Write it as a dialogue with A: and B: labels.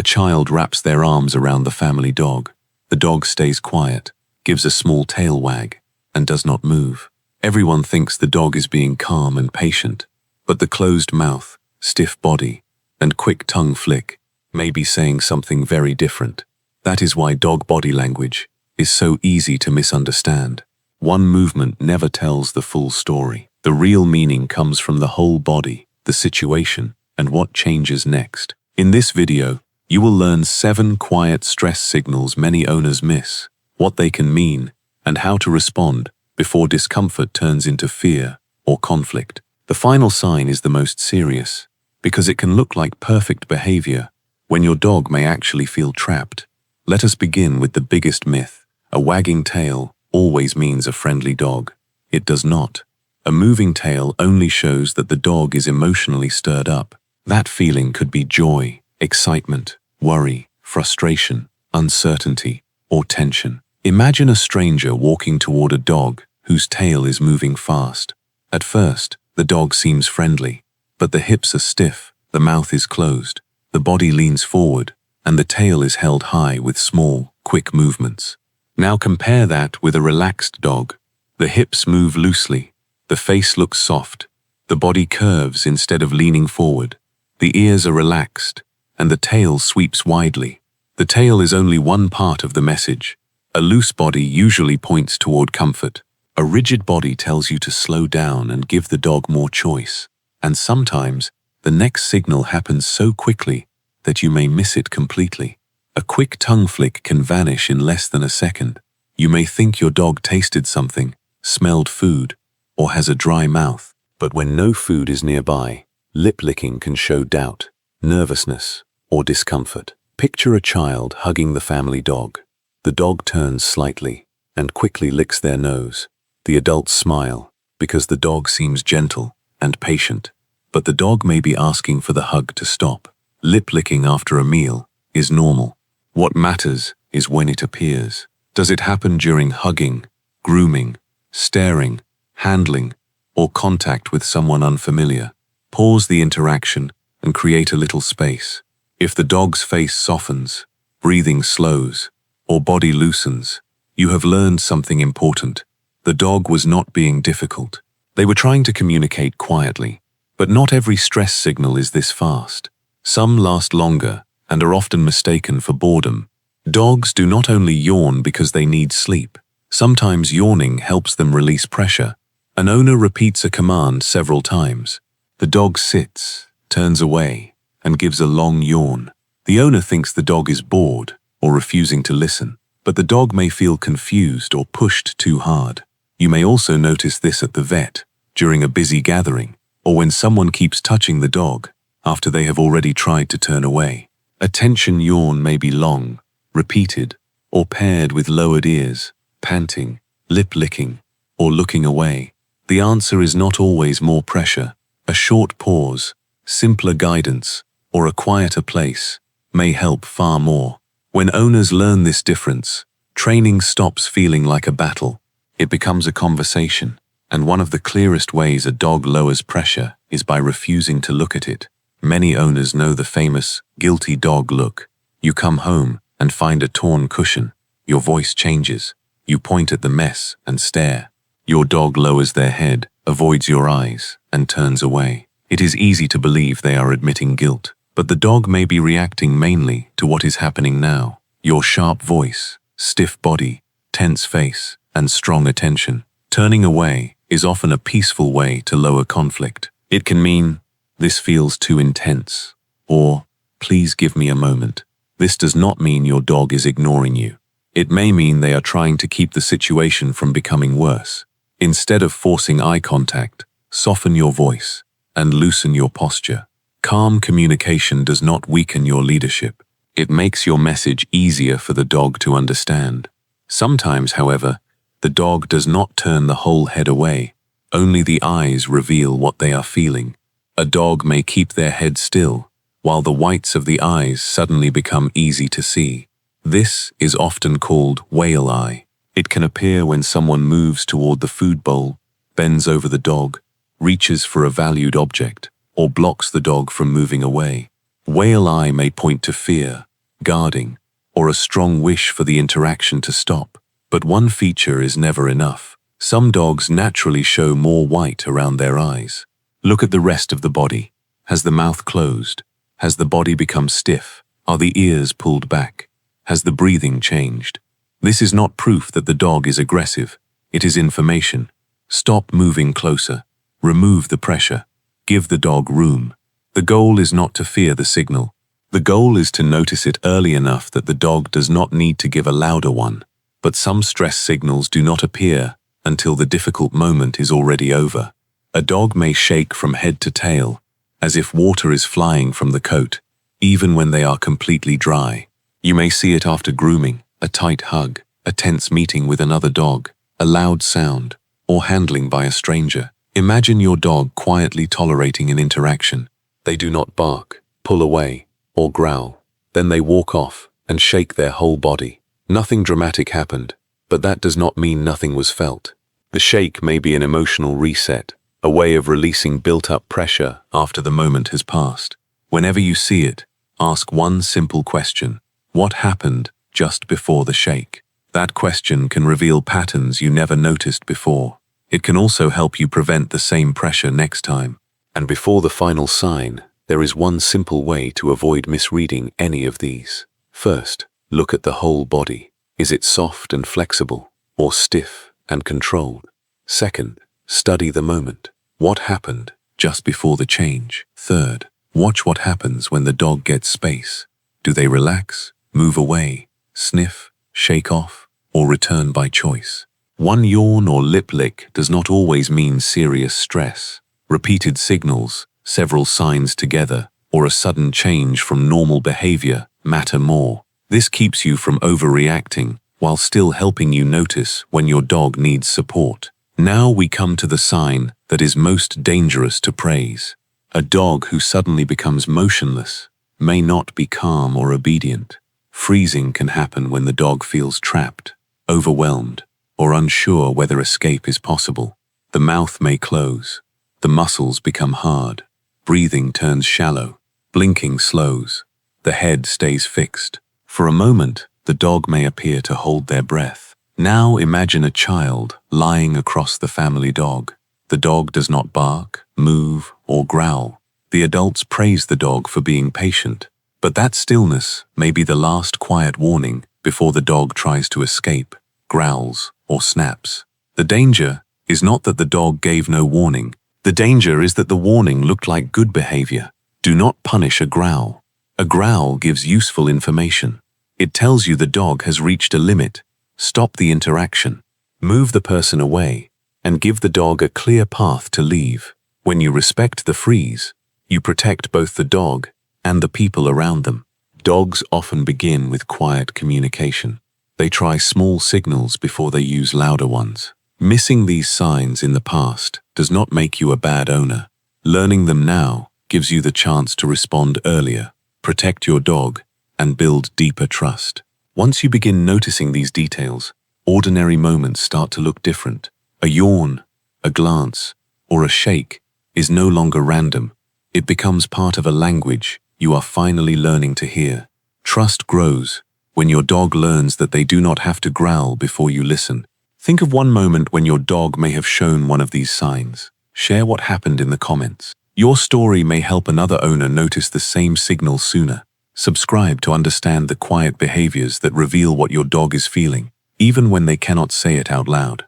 A: A child wraps their arms around the family dog. The dog stays quiet, gives a small tail wag, and does not move. Everyone thinks the dog is being calm and patient, but the closed mouth, stiff body, and quick tongue flick may be saying something very different. That is why dog body language is so easy to misunderstand. One movement never tells the full story. The real meaning comes from the whole body, the situation, and what changes next. In this video, you will learn 7 quiet stress signals many owners miss, what they can mean, and how to respond before discomfort turns into fear or conflict. The final sign is the most serious, because it can look like perfect behavior when your dog may actually feel trapped. Let us begin with the biggest myth. A wagging tail always means a friendly dog. It does not. A moving tail only shows that the dog is emotionally stirred up. That feeling could be joy, excitement, worry, frustration, uncertainty, or tension. Imagine a stranger walking toward a dog whose tail is moving fast. At first, the dog seems friendly, but the hips are stiff, the mouth is closed, the body leans forward, and the tail is held high with small, quick movements. Now compare that with a relaxed dog. The hips move loosely, the face looks soft, the body curves instead of leaning forward, the ears are relaxed, and the tail sweeps widely. The tail is only one part of the message. A loose body usually points toward comfort. A rigid body tells you to slow down and give the dog more choice. And sometimes, the next signal happens so quickly that you may miss it completely. A quick tongue flick can vanish in less than a second. You may think your dog tasted something, smelled food, or has a dry mouth. But when no food is nearby, lip licking can show doubt, nervousness, or discomfort. Picture a child hugging the family dog. The dog turns slightly and quickly licks their nose. The adults smile because the dog seems gentle and patient, but the dog may be asking for the hug to stop. Lip licking after a meal is normal. What matters is when it appears. Does it happen during hugging, grooming, staring, handling, or contact with someone unfamiliar? Pause the interaction and create a little space. If the dog's face softens, breathing slows, or body loosens, you have learned something important. The dog was not being difficult. They were trying to communicate quietly, but not every stress signal is this fast. Some last longer and are often mistaken for boredom. Dogs do not only yawn because they need sleep. Sometimes yawning helps them release pressure. An owner repeats a command several times. The dog sits, turns away, and gives a long yawn. The owner thinks the dog is bored or refusing to listen, but the dog may feel confused or pushed too hard. You may also notice this at the vet, during a busy gathering, or when someone keeps touching the dog after they have already tried to turn away. A tension yawn may be long, repeated, or paired with lowered ears, panting, lip licking, or looking away. The answer is not always more pressure. A short pause, simpler guidance, or a quieter place may help far more. When owners learn this difference, training stops feeling like a battle. It becomes a conversation, and one of the clearest ways a dog lowers pressure is by refusing to look at it. Many owners know the famous guilty dog look. You come home and find a torn cushion. Your voice changes. You point at the mess and stare. Your dog lowers their head, avoids your eyes, and turns away. It is easy to believe they are admitting guilt, but the dog may be reacting mainly to what is happening now. Your sharp voice, stiff body, tense face, and strong attention. Turning away is often a peaceful way to lower conflict. It can mean, "This feels too intense," or "Please give me a moment." This does not mean your dog is ignoring you. It may mean they are trying to keep the situation from becoming worse. Instead of forcing eye contact, soften your voice and loosen your posture. Calm communication does not weaken your leadership. It makes your message easier for the dog to understand. Sometimes, however, the dog does not turn the whole head away. Only the eyes reveal what they are feeling. A dog may keep their head still, while the whites of the eyes suddenly become easy to see. This is often called whale eye. It can appear when someone moves toward the food bowl, bends over the dog, reaches for a valued object, or blocks the dog from moving away. Whale eye may point to fear, guarding, or a strong wish for the interaction to stop. But one feature is never enough. Some dogs naturally show more white around their eyes. Look at the rest of the body. Has the mouth closed? Has the body become stiff? Are the ears pulled back? Has the breathing changed? This is not proof that the dog is aggressive. It is information. Stop moving closer. Remove the pressure. Give the dog room. The goal is not to fear the signal. The goal is to notice it early enough that the dog does not need to give a louder one. But some stress signals do not appear until the difficult moment is already over. A dog may shake from head to tail, as if water is flying from the coat, even when they are completely dry. You may see it after grooming, a tight hug, a tense meeting with another dog, a loud sound, or handling by a stranger. Imagine your dog quietly tolerating an interaction. They do not bark, pull away, or growl. Then they walk off and shake their whole body. Nothing dramatic happened, but that does not mean nothing was felt. The shake may be an emotional reset, a way of releasing built-up pressure after the moment has passed. Whenever you see it, ask one simple question. What happened just before the shake? That question can reveal patterns you never noticed before. It can also help you prevent the same pressure next time. And before the final sign, there is one simple way to avoid misreading any of these. First, look at the whole body. Is it soft and flexible, or stiff and controlled? Second, study the moment. What happened just before the change? Third, watch what happens when the dog gets space. Do they relax, move away, sniff, shake off, or return by choice? One yawn or lip lick does not always mean serious stress. Repeated signals, several signs together, or a sudden change from normal behavior matter more. This keeps you from overreacting while still helping you notice when your dog needs support. Now we come to the sign that is most dangerous to praise. A dog who suddenly becomes motionless may not be calm or obedient. Freezing can happen when the dog feels trapped, overwhelmed, or unsure whether escape is possible. The mouth may close, the muscles become hard, breathing turns shallow, blinking slows, the head stays fixed. For a moment, the dog may appear to hold their breath. Now imagine a child lying across the family dog. The dog does not bark, move, or growl. The adults praise the dog for being patient, but that stillness may be the last quiet warning before the dog tries to escape, growls, or snaps. The danger is not that the dog gave no warning. The danger is that the warning looked like good behavior. Do not punish a growl. A growl gives useful information. It tells you the dog has reached a limit. Stop the interaction. Move the person away, and give the dog a clear path to leave. When you respect the freeze, you protect both the dog and the people around them. Dogs often begin with quiet communication. They try small signals before they use louder ones. Missing these signs in the past does not make you a bad owner. Learning them now gives you the chance to respond earlier, protect your dog, and build deeper trust. Once you begin noticing these details, ordinary moments start to look different. A yawn, a glance, or a shake is no longer random. It becomes part of a language you are finally learning to hear. Trust grows when your dog learns that they do not have to growl before you listen. Think of one moment when your dog may have shown one of these signs. Share what happened in the comments. Your story may help another owner notice the same signal sooner. Subscribe to understand the quiet behaviors that reveal what your dog is feeling, even when they cannot say it out loud.